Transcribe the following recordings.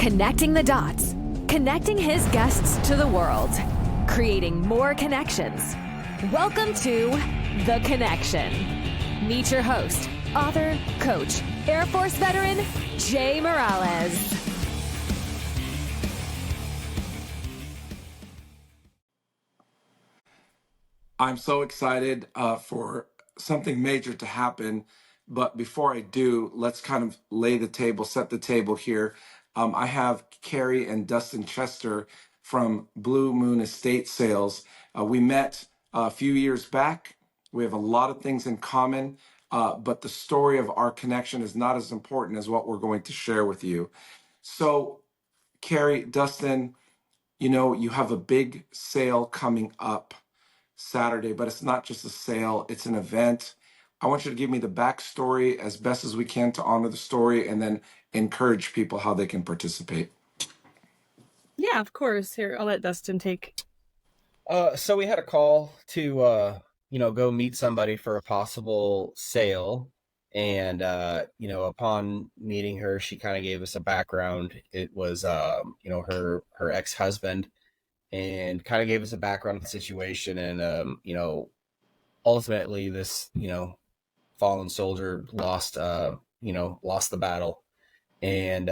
Connecting the dots, connecting his guests to the world, creating more connections. Welcome to The Connection. Meet your host, author, coach, Air Force veteran, Jay Morales. I'm so excited for something major to happen. But before I do, let's kind of lay the table, set the table here. I have Carrie and Dustin Chester from Blue Moon Estate Sales. We met a few years back. We have a lot of things in common, but the story of our connection is not as important as what we're going to share with you. So, Carrie, Dustin, you have a big sale coming up Saturday, but it's not just a sale, it's an event. I want you to give me the backstory as best as we can to honor the story and then encourage people how they can participate. Yeah, of course. Here, I'll let Dustin take. So we had a call to, go meet somebody for a possible sale. And, upon meeting her, she kind of gave us a background. It was, her ex-husband, and kind of gave us a background of the situation. And, ultimately this, fallen soldier lost the battle. And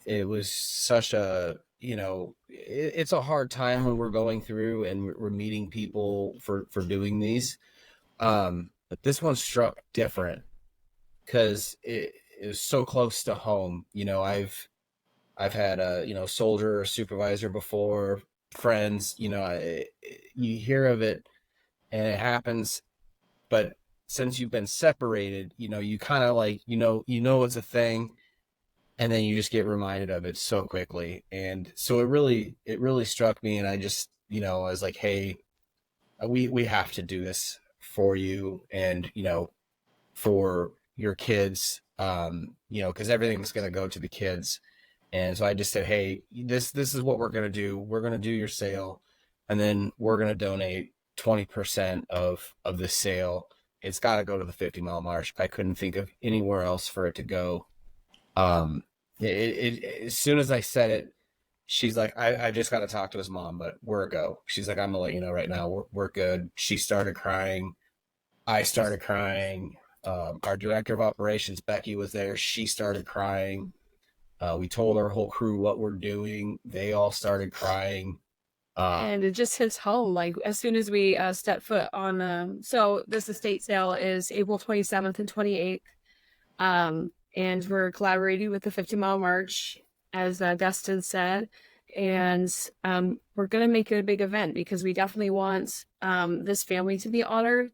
it was such a, it's a hard time when we're going through and we're meeting people for doing these. But this one struck different because it was so close to home. I've had a, soldier or supervisor before, friends, you hear of it and it happens, but since you've been separated, you kind of like, it's a thing, and then you just get reminded of it so quickly. And so it really struck me. And I just, I was like, hey, we have to do this for you and, for your kids, because everything's going to go to the kids. And so I just said, hey, this is what we're going to do. We're going to do your sale, and then we're going to donate 20% of the sale. It's got to go to the 50 Mile March. I couldn't think of anywhere else for it to go. As soon as I said it, she's like, I just got to talk to his mom, but we're a go. She's like, I'm gonna let you know right now, we're good. She started crying. I started crying. Our director of operations, Becky, was there. She started crying. We told our whole crew what we're doing. They all started crying. And it just hits home. Like, as soon as we step foot on, so this estate sale is April 27th and 28th. And we're collaborating with the 50 Mile March, as Dustin said. And we're going to make it a big event because we definitely want this family to be honored.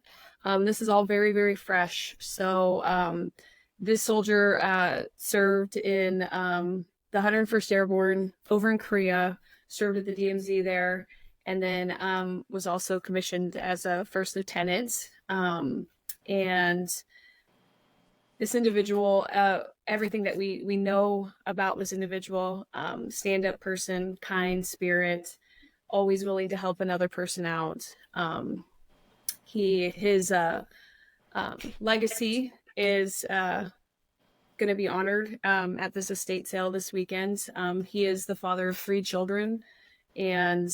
This is all very, very fresh. So this soldier served in the 101st Airborne over in Korea, served at the DMZ there, and then was also commissioned as a first lieutenant. And this individual, everything that we know about this individual, stand-up person, kind spirit, always willing to help another person out. His legacy is going to be honored at this estate sale this weekend. He is the father of 3 children, and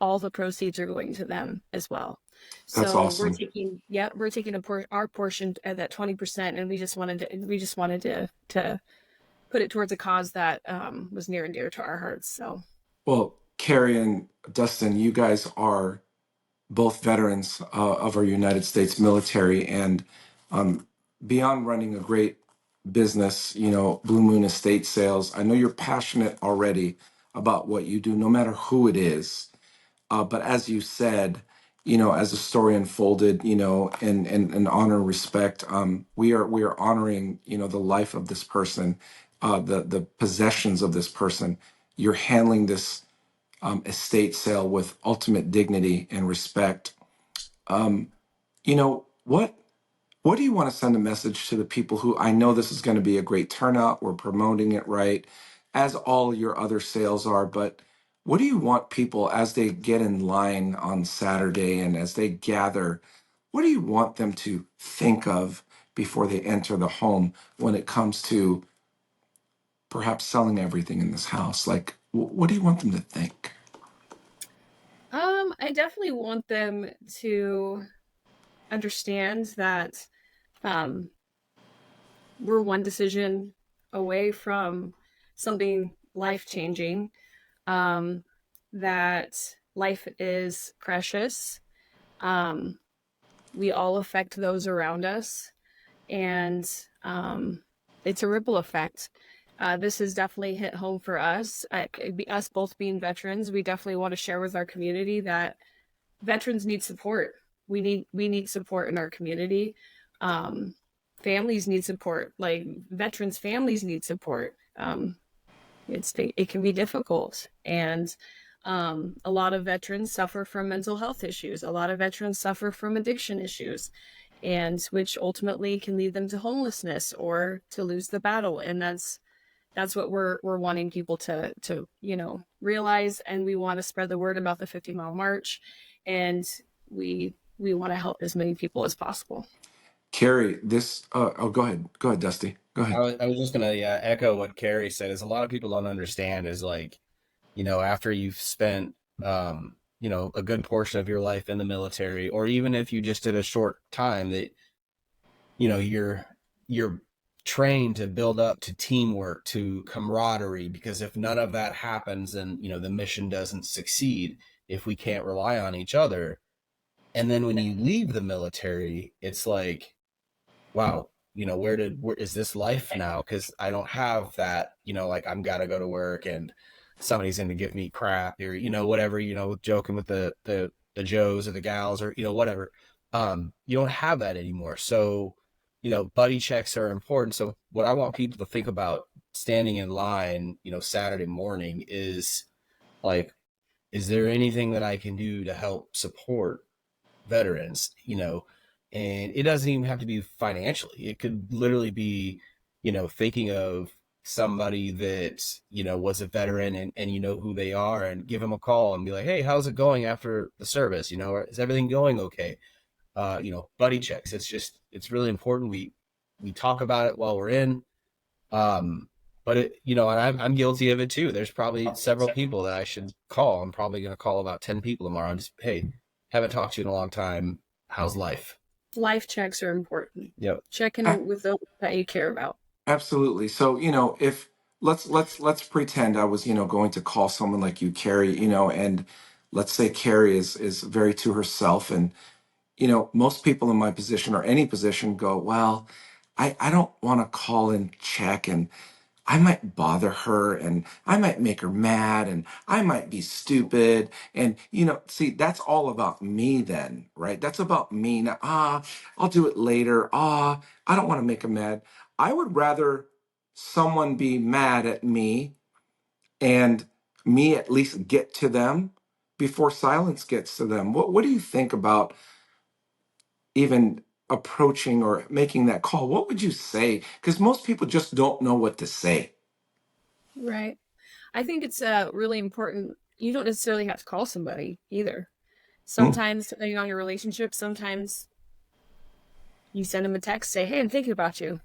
all the proceeds are going to them as well. That's so awesome. we're taking our portion at that 20%, and we just wanted to put it towards a cause that was near and dear to our hearts. So, Well, Carrie and Dustin, you guys are both veterans of our United States military, and beyond running a great business, Blue Moon Estate Sales, I know you're passionate already about what you do, no matter who it is. But as you said, as the story unfolded, in honor and respect, we are honoring, the life of this person, the possessions of this person. You're handling this estate sale with ultimate dignity and respect. What do you want to send a message to the people who, I know this is going to be a great turnout, we're promoting it right, as all your other sales are, but what do you want people as they get in line on Saturday and as they gather, what do you want them to think of before they enter the home when it comes to perhaps selling everything in this house? Like, what do you want them to think? I definitely want them to understand that um, we're one decision away from something life changing. Um, that life is precious. Um, we all affect those around us, and it's a ripple effect. This has definitely hit home for us. Us both being veterans, we definitely want to share with our community that veterans need support. We need support in our community. Um, Families need support. Like veterans' families need support. It can be difficult, and a lot of veterans suffer from mental health issues. A lot of veterans suffer from addiction issues, and which ultimately can lead them to homelessness or to lose the battle. And that's what we're wanting people to realize, and we want to spread the word about the 50-mile march, and we want to help as many people as possible. Carrie, this, oh, go ahead. Go ahead, Dusty. Go ahead. I was just gonna echo what Carrie said. Is a lot of people don't understand is like, after you've spent a good portion of your life in the military, or even if you just did a short time, that you're trained to build up to teamwork, to camaraderie, because if none of that happens, then the mission doesn't succeed if we can't rely on each other. And then when you leave the military, it's like, wow, where is this life now? Because I don't have that, like I'm gotta go to work and somebody's going to give me crap, or whatever, joking with the Joes or the gals, or whatever. You don't have that anymore. So buddy checks are important. So what I want people to think about standing in line Saturday morning is like, is there anything that I can do to help support veterans? And it doesn't even have to be financially. It could literally be thinking of somebody that was a veteran, and who they are, and give them a call and be like, hey, how's it going after the service? Is everything going okay? Buddy checks. It's really important we talk about it while we're in. But I'm guilty of it too. There's probably several people that I should call. I'm probably going to call about 10 people tomorrow and just, hey, haven't talked to you in a long time, how's life? Life checks are important. Yep. Check in with those that you care about. Absolutely. So, if let's pretend I was, going to call someone like you, Carrie, and let's say Carrie is very to herself, and most people in my position or any position go, well, I don't want to call and check, and I might bother her, and I might make her mad, and I might be stupid. And, see, that's all about me then, right? That's about me. Now, I'll do it later. I don't want to make her mad. I would rather someone be mad at me and me at least get to them before silence gets to them. What do you think about even approaching or making that call? What would you say? Because most people just don't know what to say. Right. I think it's really important. You don't necessarily have to call somebody either. Sometimes, depending on your relationship, sometimes you send them a text, say, hey, I'm thinking about you.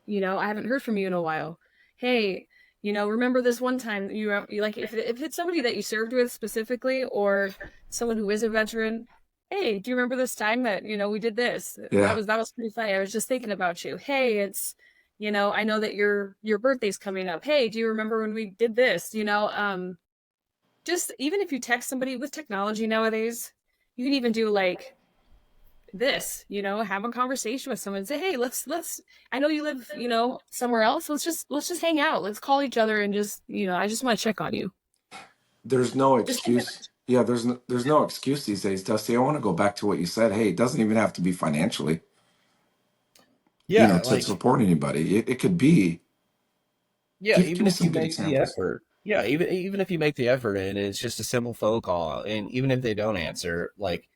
I haven't heard from you in a while. Hey, remember this one time you like, if it's somebody that you served with specifically, or someone who is a veteran, hey, do you remember this time that, we did this? Yeah. That was pretty funny. I was just thinking about you. Hey, it's, I know that your birthday's coming up. Hey, do you remember when we did this? Just even if you text somebody with technology nowadays, you can even do like this, have a conversation with someone and say, hey, let's, I know you live, somewhere else. Let's just hang out. Let's call each other and just, I just want to check on you. There's no excuse. Yeah, there's no excuse these days, Dusty. I want to go back to what you said. Hey, it doesn't even have to be financially. Yeah, to support anybody. It could be. Yeah, Give even me if you some good make the examples. effort. Yeah, even if you make the effort and it's just a simple phone call, and even if they don't answer, like,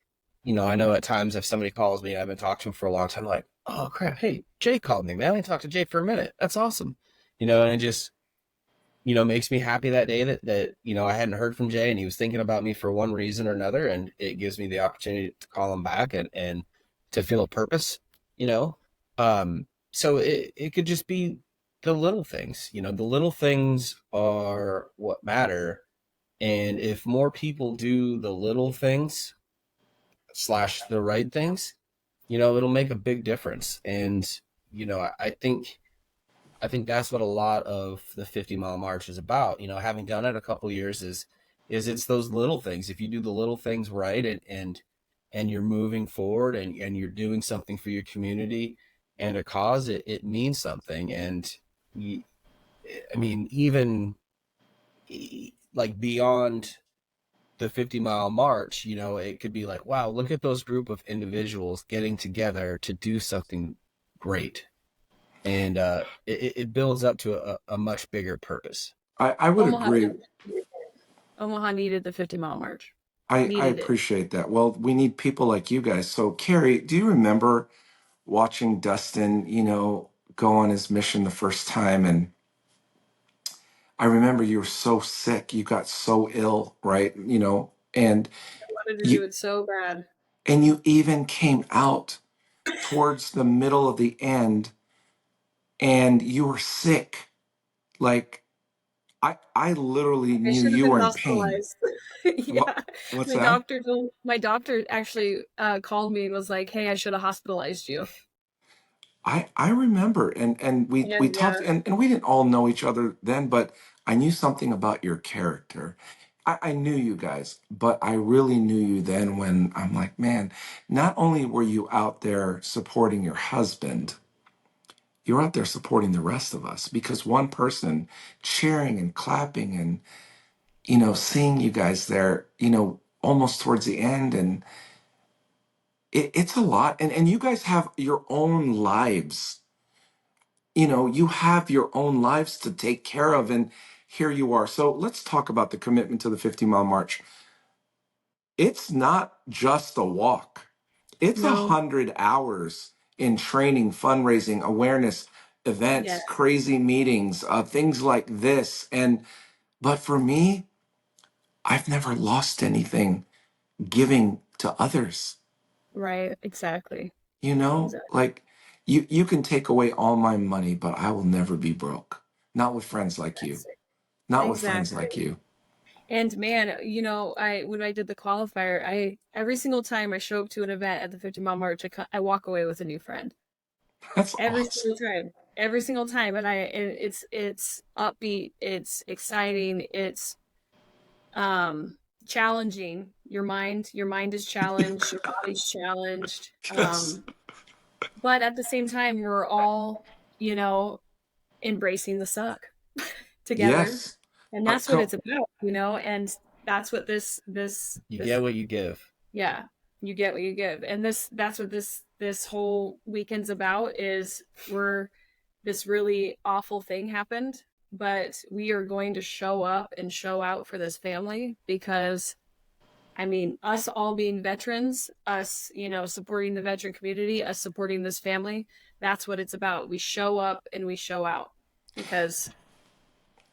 I know at times if somebody calls me and I've been talking to them for a long time, like, oh crap, hey, Jay called me, man. I talked to Jay for a minute. That's awesome. And it just, makes me happy that day that I hadn't heard from Jay and he was thinking about me for one reason or another, and it gives me the opportunity to call him back and to feel a purpose. So it could just be the little things. The little things are what matter. And if more people do the little things slash the right things, it'll make a big difference. And, I think that's what a lot of the 50-mile march is about. Having done it a couple years is it's those little things. If you do the little things right, and you're moving forward, and you're doing something for your community and a cause, it means something. And I mean, even like beyond the 50-mile march, it could be like, wow, look at those group of individuals getting together to do something great. And it builds up to a much bigger purpose. I would Omaha, agree. Omaha needed the 50-mile march. I Needed it. appreciate that. Well, we need people like you guys. So, Carrie, do you remember watching Dustin, go on his mission the first time? And I remember you were so sick. You got so ill, right? And I wanted to do you it so bad. and you even came out towards the middle of the end, and you were sick. Like I literally I knew should have you been were in pain. hospitalized. Yeah. What's My that? doctor actually called me and was like, "Hey, I should have hospitalized you." I remember, and we And talked, and we didn't all know each other then, but I knew something about your character. I knew you guys, but I really knew you then when I'm like, man, not only were you out there supporting your husband, you're out there supporting the rest of us, because one person cheering and clapping and seeing you guys there, almost towards the end, and it's a lot, and you guys have your own lives. You have your own lives to take care of, and here you are. So let's talk about the commitment to the 50-mile march. It's not just a walk. It's no, 100 hours in training, fundraising, awareness, yeah, events, crazy meetings, things like this. But for me, I've never lost anything giving to others. right, exactly, exactly, Like you can take away all my money, but I will never be broke. Not with friends like you. that's it. Not with friends Exactly. like you. And man, I when I did the qualifier, I every single time I show up to an event at the 50-mile march, I walk away with a new friend. That's Every awesome. single time. Every single time. And it's upbeat, it's exciting, it's challenging. Your mind is challenged, your body's challenged. Yes. But at the same time, we're all, you know, embracing the suck together. Yes. And that's what Come. it's about. And that's what You this get what you give. yeah, you get what you give. And that's what this whole weekend's about is we're this really awful thing happened, but we are going to show up and show out for this family because I mean, us all being veterans, us, supporting the veteran community, us supporting this family, that's what it's about. We show up and we show out because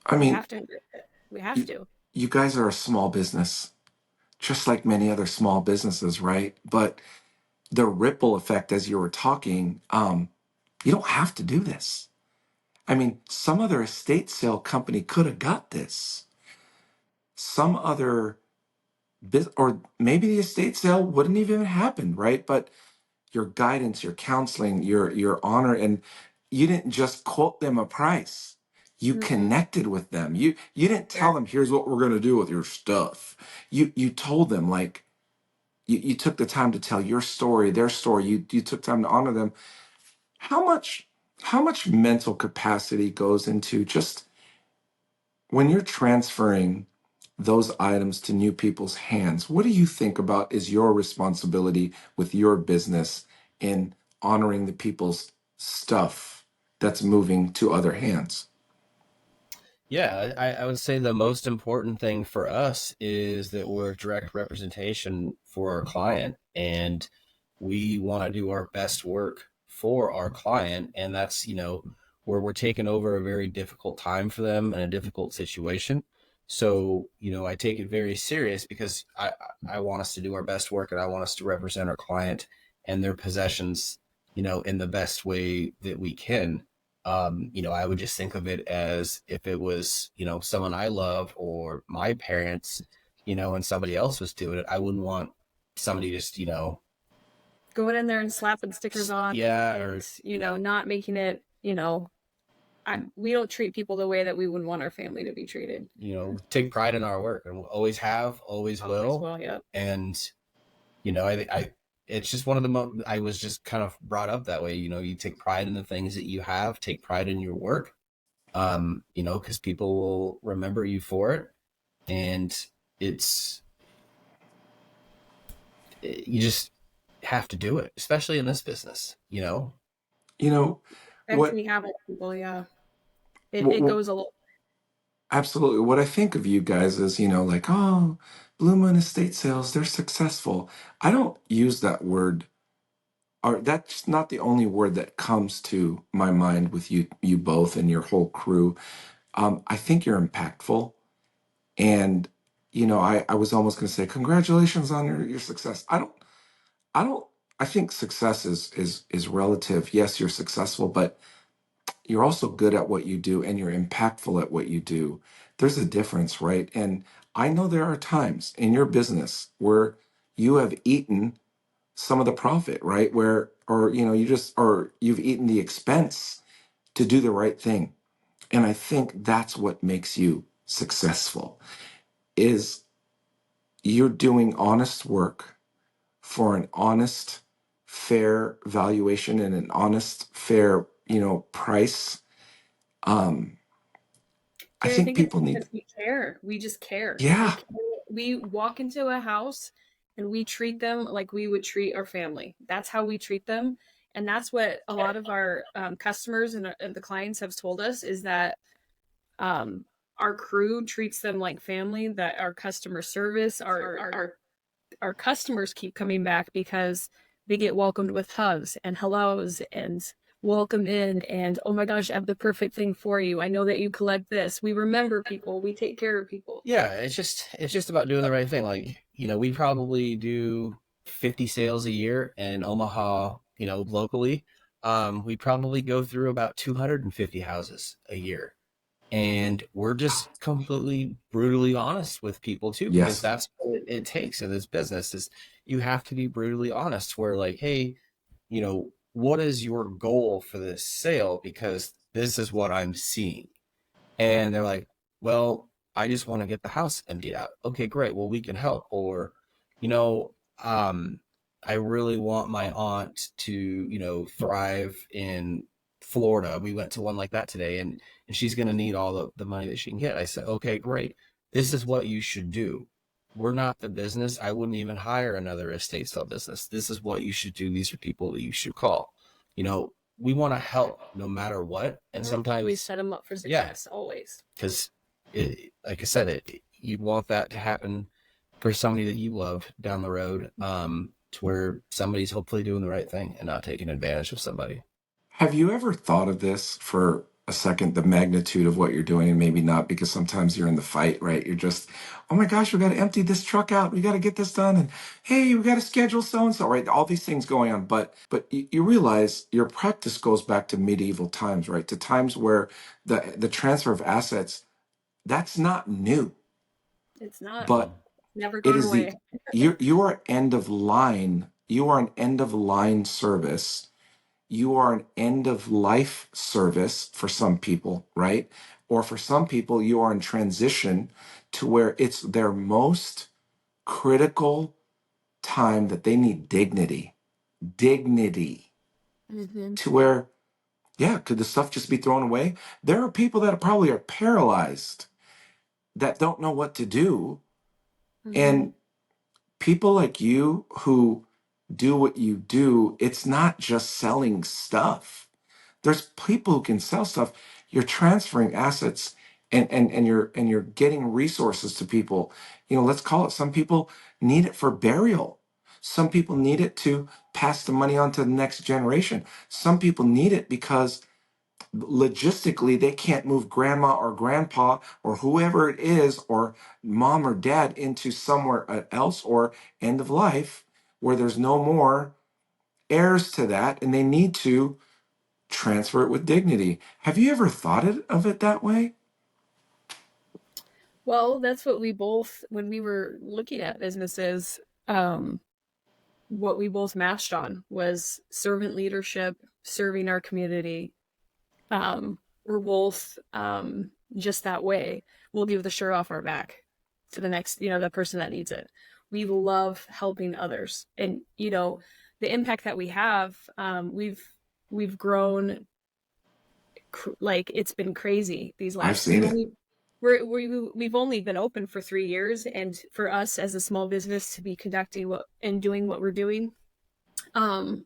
I we mean, have to. We have you, to. you guys are a small business, just like many other small businesses, right? But the ripple effect, as you were talking, you don't have to do this. I mean, some other estate sale company could have got this. Some other or maybe the estate sale wouldn't even happen, right? But your guidance, your counseling, your honor, and you didn't just quote them a price. You Mm-mm. connected with them. You didn't Yeah. tell them, here's what we're gonna do with your stuff. You told them, like, you took the time to tell your story, their story. You took time to honor them. How much how much mental capacity goes into just when you're transferring those items to new people's hands? What do you think about is your responsibility with your business in honoring the people's stuff that's moving to other hands? Yeah, I would say the most important thing for us is that we're direct representation for our client, and we want to do our best work for our client. And that's, where we're taking over a very difficult time for them and a difficult situation. So, I take it very serious because I want us to do our best work, and I want us to represent our client and their possessions, in the best way that we can. I would just think of it as if it was, someone I love or my parents, and somebody else was doing it. I wouldn't want somebody just, Going in there and slapping stickers on, yeah, or not making it, we don't treat people the way that we would want our family to be treated. take pride in our work, and we'll always have, always will. Well, yeah. And, I it's just one of the I was just kind of brought up that way. You take pride in the things that you have, take pride in your work, because people will remember you for it. And you just have to do it, especially in this business, You know And what? we have it, people, yeah. It what, what goes a little. Absolutely. What I think of you guys is, like, oh, Blue Moon Estate Sales, they're successful. I don't use that word, or that's not the only word that comes to my mind with you both and your whole crew. I think you're impactful. And, I was almost going to say, congratulations on your success. I don't, I think success is relative. Yes, you're successful, but you're also good at what you do and you're impactful at what you do. There's a difference, right? And I know there are times in your business where you have eaten some of the profit, right? Or you've eaten the expense to do the right thing. And I think that's what makes you successful is you're doing honest work for an honest, fair valuation and an honest, fair, price. Um, I I think think it's people need, because we care. We just care. yeah, We walk into a house and we treat them like we would treat our family. That's how we treat them. And that's what a lot of our customers and the clients have told us is that um, our crew treats them like family, that our customer service, our customers keep coming back because they get welcomed with hugs and hellos and welcome in and oh my gosh, I have the perfect thing for you. I know that you collect this. We remember people. We take care of people. Yeah, it's just about doing the right thing. Like, we probably do 50 sales a year in Omaha, locally. We probably go through about 250 houses a year. And we're just completely brutally honest with people too, because yes, that's what it takes in this business is you have to be brutally honest. Where like, hey, what is your goal for this sale? Because this is what I'm seeing. And they're like, well, I just want to get the house emptied out. Okay, great. Well, we can help. Or, you know, um, I really want my aunt to, thrive in Florida. We went to one like that today, and she's going to need all the money that she can get. I said, okay, great. This is what you should do. We're not the business. I wouldn't even hire another estate sale business. This is what you should do. These are people that you should call. We want to help no matter what. And we sometimes, set them up for success always. because like I said, you want that to happen for somebody that you love down the road, to where somebody's hopefully doing the right thing and not taking advantage of somebody. Have you ever thought of this for a second, the magnitude of what you're doing, and maybe not, because sometimes you're in the fight, right? You're just, oh my gosh, we got to empty this truck out. We got to get this done. And hey, we got to schedule so-and-so, right? All these things going on. But you realize your practice goes back to medieval times, right? To times where the transfer of assets, that's not new, It's not but never it gone is away. you are end of line. You are an end of line service. You are an end of life service for some people, right? Or for some people, you are in transition to where it's their most critical time that they need dignity Mm-hmm. to where, yeah, could the stuff just be thrown away? There are people that probably are paralyzed that don't know what to do. Mm-hmm. And people like you who do what you do, it's not just selling stuff. There's people who can sell stuff. You're transferring assets and you're getting resources to people. Let's call it, some people need it for burial. Some people need it to pass the money on to the next generation. Some people need it because logistically they can't move grandma or grandpa or whoever it is or mom or dad into somewhere else, or end of life where there's no more heirs to that, and they need to transfer it with dignity. Have you ever thought of it that way? Well, that's what we both, when we were looking at businesses, um, what we both matched on was servant leadership, serving our community. We're both just that way. We'll give the shirt off our back to the next, the person that needs it. We love helping others, and the impact that we have. We've grown like it's been crazy these I've last. seen it. We've only been open for 3 years, and for us as a small business to be conducting what and doing what we're doing, um,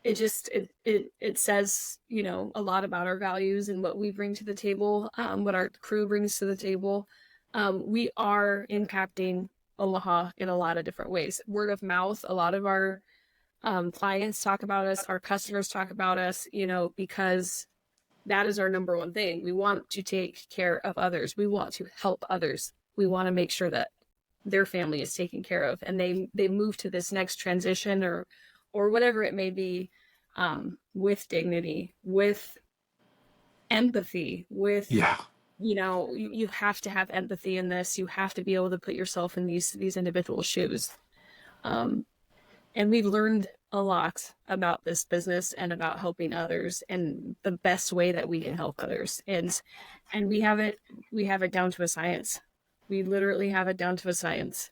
it says a lot about our values and what we bring to the table, what our crew brings to the table. We are impacting Omaha in a lot of different ways. Word of mouth. A lot of our clients talk about us. Our customers talk about us. Because that is our number one thing. We want to take care of others. We want to help others. We want to make sure that their family is taken care of, and they move to this next transition or whatever it may be, with dignity, with empathy, with Yeah. you have to have empathy in this. You have to be able to put yourself in these individual shoes. And we've learned a lot about this business and about helping others and the best way that we can help others. And we have it down to a science. We literally have it down to a science.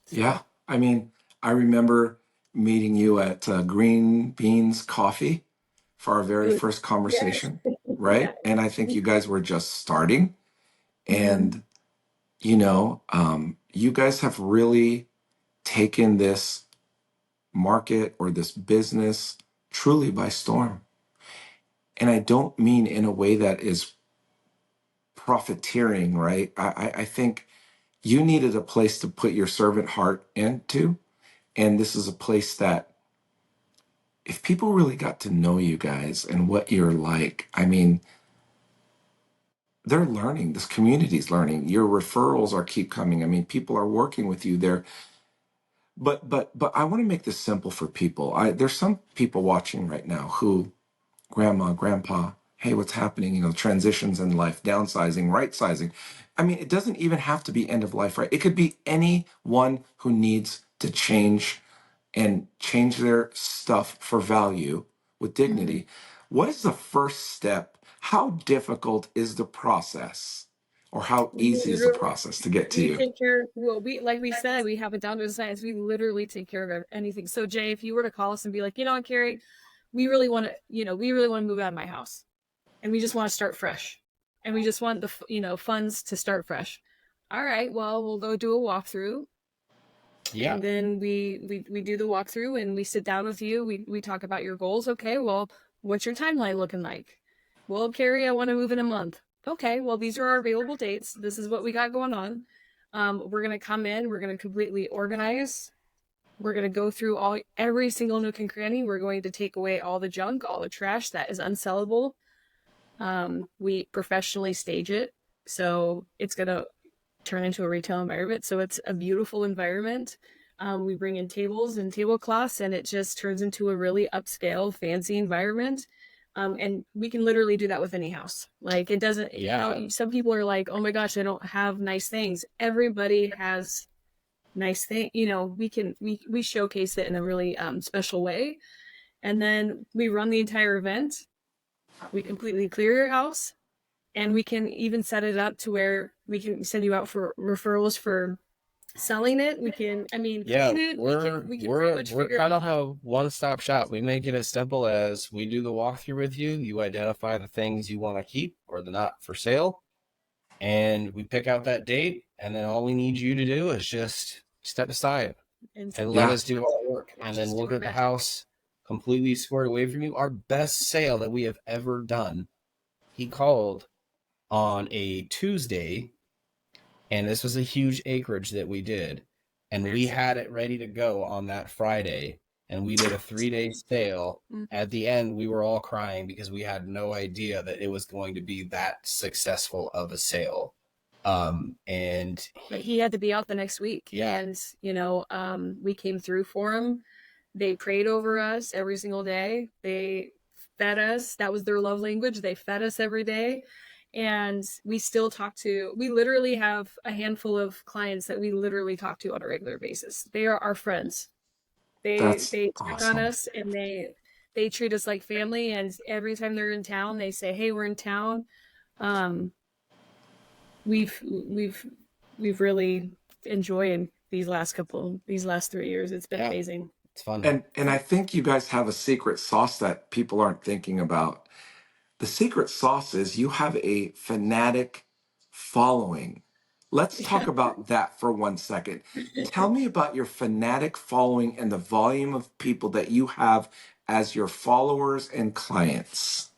Yeah. I mean, I remember meeting you at Green Beans Coffee for our very first conversation, right? And I think you guys were just starting. And, you guys have really taken this market or this business truly by storm. And I don't mean in a way that is profiteering, right? I think you needed a place to put your servant heart into. And this is a place that if people really got to know you guys and what you're like, I mean, they're learning. This community's learning. Your referrals are keep coming. I mean, people are working with you there. But I want to make this simple for people. There's some people watching right now who, grandma, grandpa, hey, what's happening? Transitions in life, downsizing, right sizing. I mean, it doesn't even have to be end of life, right? It could be anyone who needs to change and change their stuff for value with dignity. What is the first step? How difficult is the process? Or how easy is the process to get to We you? take care. Well, like we said, we have it down to a science. We literally take care of anything. So Jay, if you were to call us and be like, Carrie, we really want to move out of my house, and we just want to start fresh, and we just want the funds to start fresh. All right, well, we'll go do a walkthrough. Yeah. And then we do the walkthrough, and we sit down with you. We talk about your goals. Okay, well, what's your timeline looking like? Well, Carrie, I want to move in a month. Okay, well, these are our available dates. This is what we got going on. We're going to come in. We're going to completely organize. We're going to go through every single nook and cranny. We're going to take away all the junk, all the trash that is unsellable. We professionally stage it, so it's going to turn into a retail environment. So it's a beautiful environment. We bring in tables and tablecloths, and it just turns into a really upscale, fancy environment. And we can literally do that with any house. Like, it doesn't, some people are like, oh my gosh, I don't have nice things. Everybody has nice things. We showcase it in a really special way. And then we run the entire event. We completely clear your house, and we can even set it up to where we can send you out for referrals for selling it. We can, we're kind of a one-stop shop. We make it as simple as we do the walkthrough with you. You identify the things you want to keep or the not for sale, and we pick out that date. And then all we need you to do is just step aside and let us do our work. And then we'll get the house completely squared away from you. Our best sale that we have ever done, he called on a Tuesday, and this was a huge acreage that we did, and we had it ready to go on that Friday, and we did a 3-day sale. At the end, we were all crying because we had no idea that it was going to be that successful of a sale. But he had to be out the next week. Yeah. And we came through for him. They prayed over us every single day. They fed us. That was their love language. They fed us every day. And we still we literally have a handful of clients that we literally talk to on a regular basis. They are our friends. That's They check on awesome. us, and they treat us like family. And every time they're in town, they say, "Hey, we're in town." Um, we've really enjoyed these last 3 years. It's been Yeah, amazing. it's fun. And I think you guys have a secret sauce that people aren't thinking about. The secret sauce is you have a fanatic following. Let's talk Yeah. about that for 1 second. Tell me about your fanatic following and the volume of people that you have as your followers and clients.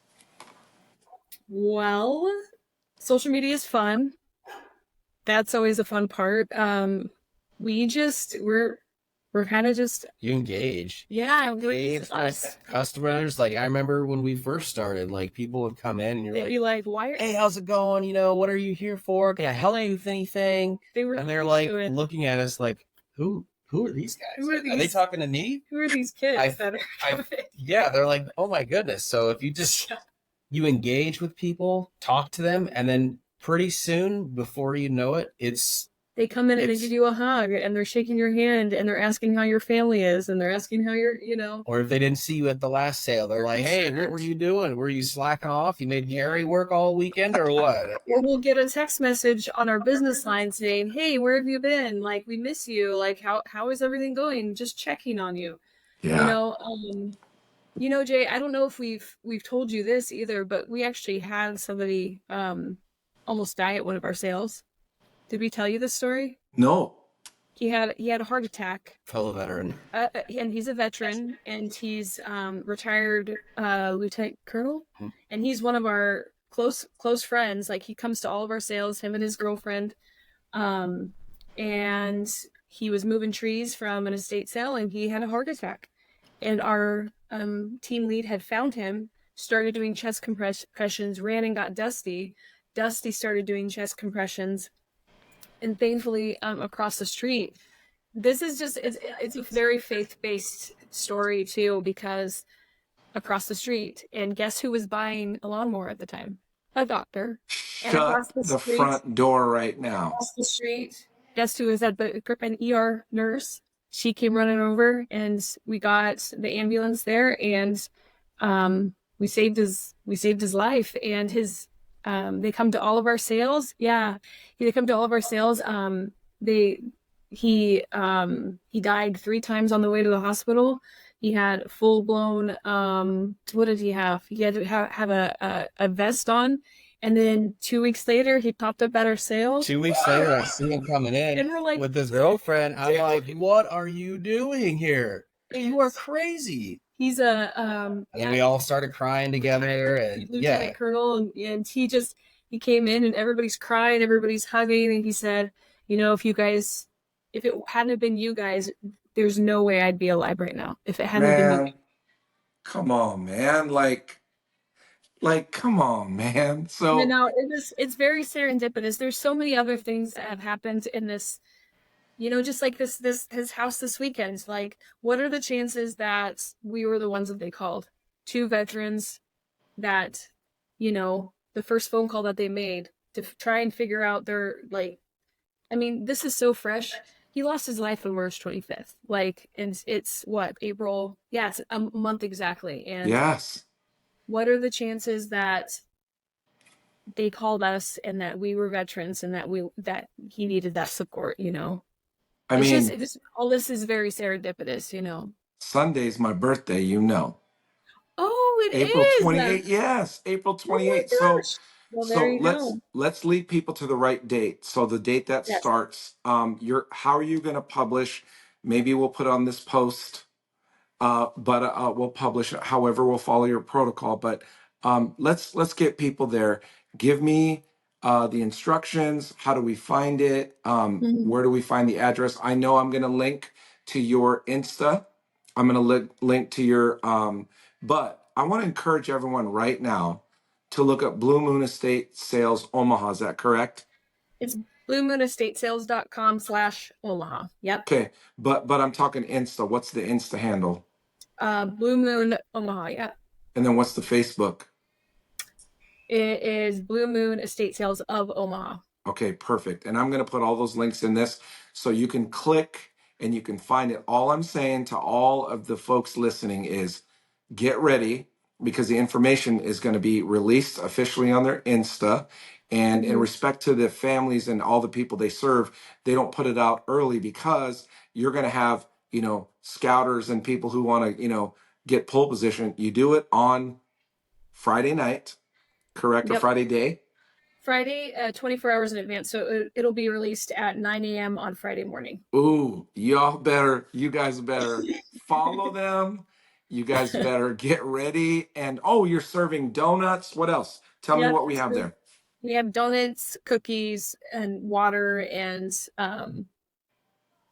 Well, social media is fun. That's always a fun part. We're kind of just, You engage. yeah, I'm doing Engage us. with customers. Like I remember when we first started, like people would come in and you're They'd like, be like, "Why are "Hey, how's it going? You know, what are you here for? Can I help you with anything?" they were And they're like doing? looking at us like, "Who are these guys? Who are Are they these? talking to me?" Who are these kids I- that are I- coming?" Yeah, they're like, "Oh my goodness!" So if you just you engage with people, talk to them, and then pretty soon, before you know it, They come in and they It's- give you a hug, and they're shaking your hand, and they're asking how your family is, and they're asking how you're. or if they didn't see you at the last sale, they're like, "Hey, what were you doing? Were you slacking off? You made Gary work all weekend or what?" Or we'll get a text message on our business line saying, "Hey, where have you been? Like, we miss you. Like, how is everything going? Just checking on you." Yeah. Jay, I don't know if we've told you this either, but we actually had somebody almost die at one of our sales. Did we tell you this story? No. He had a heart attack. Fellow veteran. And he's a veteran, and he's retired lieutenant colonel, and he's one of our close friends. Like, he comes to all of our sales, him and his girlfriend, and he was moving trees from an estate sale, and he had a heart attack. And our team lead had found him, started doing chest compressions, ran and got Dusty. Dusty started doing chest compressions, and thankfully, across the street. This is just, it's a very faith-based story too, because across the street, and guess who was buying a lawnmower at the time? A doctor. And across Shut the the street, front door right now. across the street, guess who was at the an ER nurse? She came running over, and we got the ambulance there, and we saved his life. And they come to all of our sales. Yeah, they come to all of our sales. He died 3 times on the way to the hospital. He had full blown what did he have? He had to have a vest on, and then 2 weeks later he popped up at our sales. 2 weeks later, I see him coming in And we're like, with his girlfriend. I'm like, "What are you doing here? You are crazy." he's And we all started crying together, and lieutenant colonel, and he came in, and everybody's crying, everybody's hugging, and he said, if it hadn't have been you guys, there's no way I'd be alive right now. If it hadn't been you. Man, come on, man. Like, come on, man. So Now it's very serendipitous. There's so many other things that have happened in this, just like his house this weekend. Like, what are the chances that we were the ones that they called? 2 veterans that, the first phone call that they made to try and figure out this is so fresh. He lost his life on March 25th. Like, and it's what, April? Yeah, it's a month exactly. And yes. what are the chances that they called us, and that we were veterans, and that he needed that support? I mean, all this is very serendipitous. Sunday's my birthday, Oh, it April is. 28th. Yes, April Oh my 28th. gosh. Well, there you go. let's lead people to the right date. So the date that Yes. starts, how are you going to publish? Maybe we'll put on this post, but we'll publish it. However, we'll follow your protocol. But let's get people there. Give me the instructions. How do we find it? Where do we find the address? I know I'm going to link to your Insta. I'm going to link to your, but I want to encourage everyone right now to look up Blue Moon Estate Sales Omaha. Is that correct? It's bluemoonestatesales.com/Omaha. Yep. Okay, but I'm talking Insta. What's the Insta handle? Blue Moon Omaha. Yeah. And then what's the Facebook? It is Blue Moon Estate Sales of Omaha. Okay, perfect. And I'm going to put all those links in this so you can click and you can find it. All I'm saying to all of the folks listening is get ready because the information is going to be released officially on their Insta. And in respect to the families and all the people they serve, they don't put it out early because you're going to have, scouters and people who want to, get pole position. You do it on Friday night, correct? Or Yep. Friday day? Friday, 24 hours in advance. So it'll be released at 9 a.m. on Friday morning. Ooh, you guys better follow them. You guys better get ready. And you're serving donuts. What else? Tell me Yep. what we have there. We have donuts, cookies, and water, and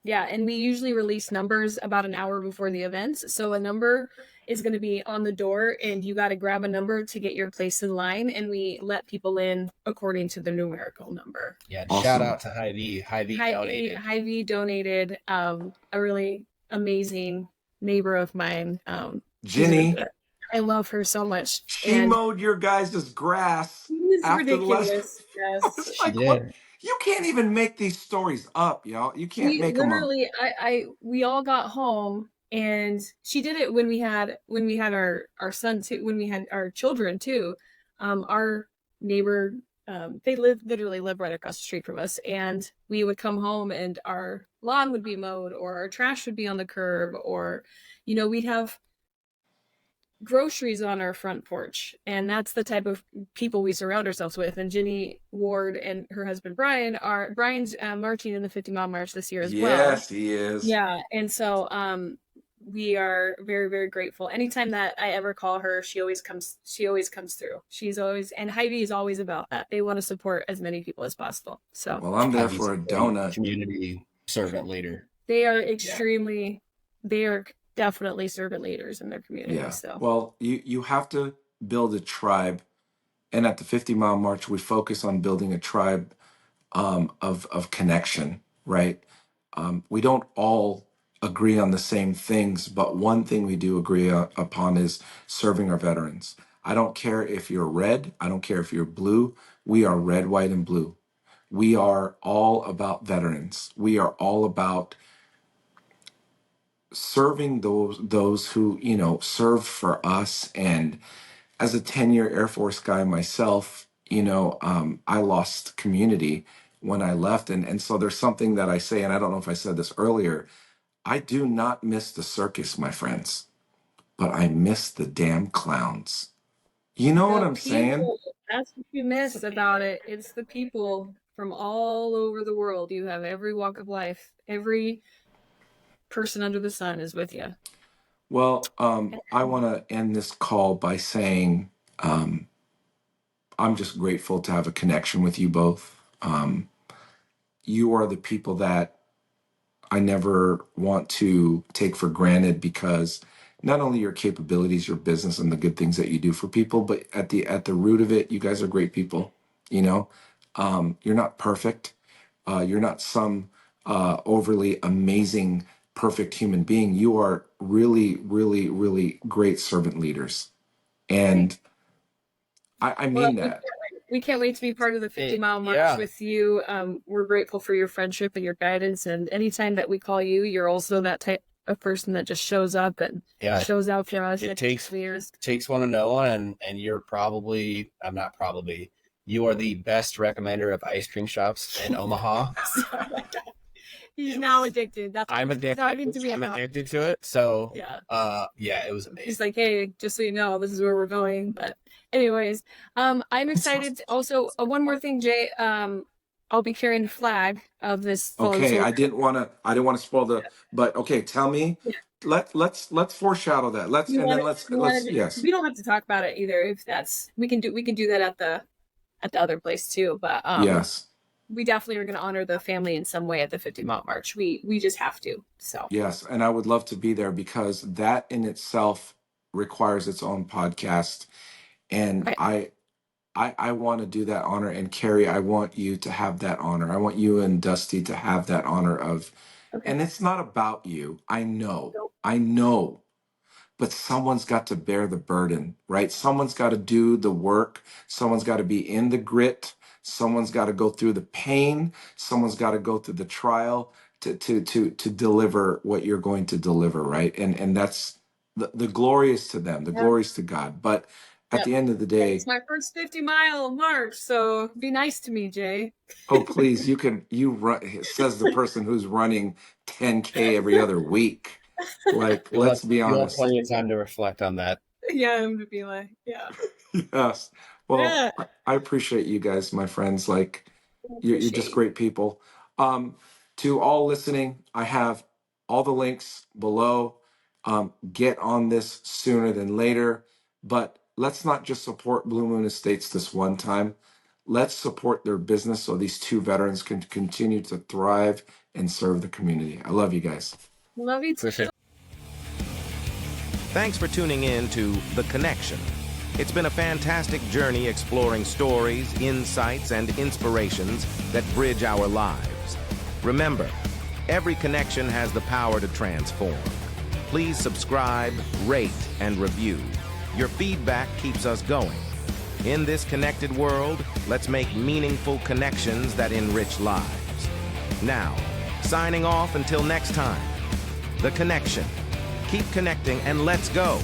and we usually release numbers about an hour before the events. So a number is going to be on the door, and you got to grab a number to get your place in line, and we let people in according to the numerical number. Yeah, Awesome. shout out to Hy-Vee. Hy-Vee donated. Hy-Vee donated a really amazing neighbor of mine. Ginny, I love her so much. she mowed your guys' grass after ridiculous. the last. Yes. Like, what? You can't even make these stories up, y'all. You can't make them up. Literally, we all got home, and she did it when we had our son too, when we had our children too. Our neighbor, they literally live right across the street from us, and we would come home and our lawn would be mowed, or our trash would be on the curb, or we'd have groceries on our front porch, and that's the type of people we surround ourselves with. And Ginny Ward and her husband Brian's marching in the 50 Mile March this year as well. Yes, he is. Yeah, and so we are very, very grateful. Anytime that I ever call her, she always comes through. She's always, and Hy-Vee is always about that. They want to support as many people as possible. So Well, I'm there Hy-Vee's for a donut. Community servant leader. they are they are definitely servant leaders in their community. Yeah. So Well, you have to build a tribe. And at the 50 Mile March, we focus on building a tribe of connection, right? We don't all agree on the same things, but one thing we do agree upon is serving our veterans. I don't care if you're red. I don't care if you're blue. We are red, white, and blue. We are all about veterans. We are all about serving those who served for us. And as a 10-year Air Force guy myself, I lost community when I left. And so there's something that I say, and I don't know if I said this earlier, I do not miss the circus, my friends, but I miss the damn clowns. You know what I'm saying? That's what you miss about it. It's the people from all over the world. You have every walk of life. Every person under the sun is with you. Well, I want to end this call by saying I'm just grateful to have a connection with you both. You are the people that I never want to take for granted because not only your capabilities, your business, and the good things that you do for people, but at the root of it, you guys are great people. You're not perfect. You're not some overly amazing, perfect human being. You are really, really, really great servant leaders. And I mean that. We can't wait to be part of the 50 Mile March with you. We're grateful for your friendship and your guidance. And anytime that we call you, you're also that type of person that just shows up and shows out for us. It takes one to know one, and you're you are the best recommender of ice cream shops in Omaha. He's now addicted. I'm addicted. I'm addicted to it. So it was amazing. He's like, hey, just so you know, this is where we're going. But anyways, I'm excited. Also, one more thing, Jay. I'll be carrying the flag of this. Okay, I didn't want to spoil but okay, tell me. Yeah. Let's foreshadow that. Let's yes. We don't have to talk about it either. If that's we can do that at the other place too. But yes. We definitely are going to honor the family in some way at the 50 Mile March. We just have to. So yes, and I would love to be there because that in itself requires its own podcast, and right. I want to do that honor. And Carrie, I want you to have that honor. I want you and Dusty to have that honor of, and it's not about you. I know, but someone's got to bear the burden, right? Someone's got to do the work. Someone's got to be in the grit. Someone's got to go through the pain. Someone's got to go through the trial to deliver what you're going to deliver, right? And that's the glory is to them. The Yeah. glory is to God. But at Yep. the end of the day, It's my first 50-mile march, so be nice to me, Jay. oh please, you run. It says the person who's running 10K every other week. Like, let's be You'll have honest. plenty of time to reflect on that. Yeah, I'm gonna be like, yeah. Yes. Well, Yeah. I appreciate you guys, my friends. Like, you're just Appreciate great people. To all listening, I have all the links below. Get on this sooner than later. But let's not just support Blue Moon Estates this one time. Let's support their business so these two veterans can continue to thrive and serve the community. I love you guys. Love you too. Appreciate it. Thanks for tuning in to The Connection. It's been a fantastic journey exploring stories, insights, and inspirations that bridge our lives. Remember, every connection has the power to transform. Please subscribe, rate, and review. Your feedback keeps us going. In this connected world, let's make meaningful connections that enrich lives. Now, signing off until next time. The Connection. Keep connecting and let's go.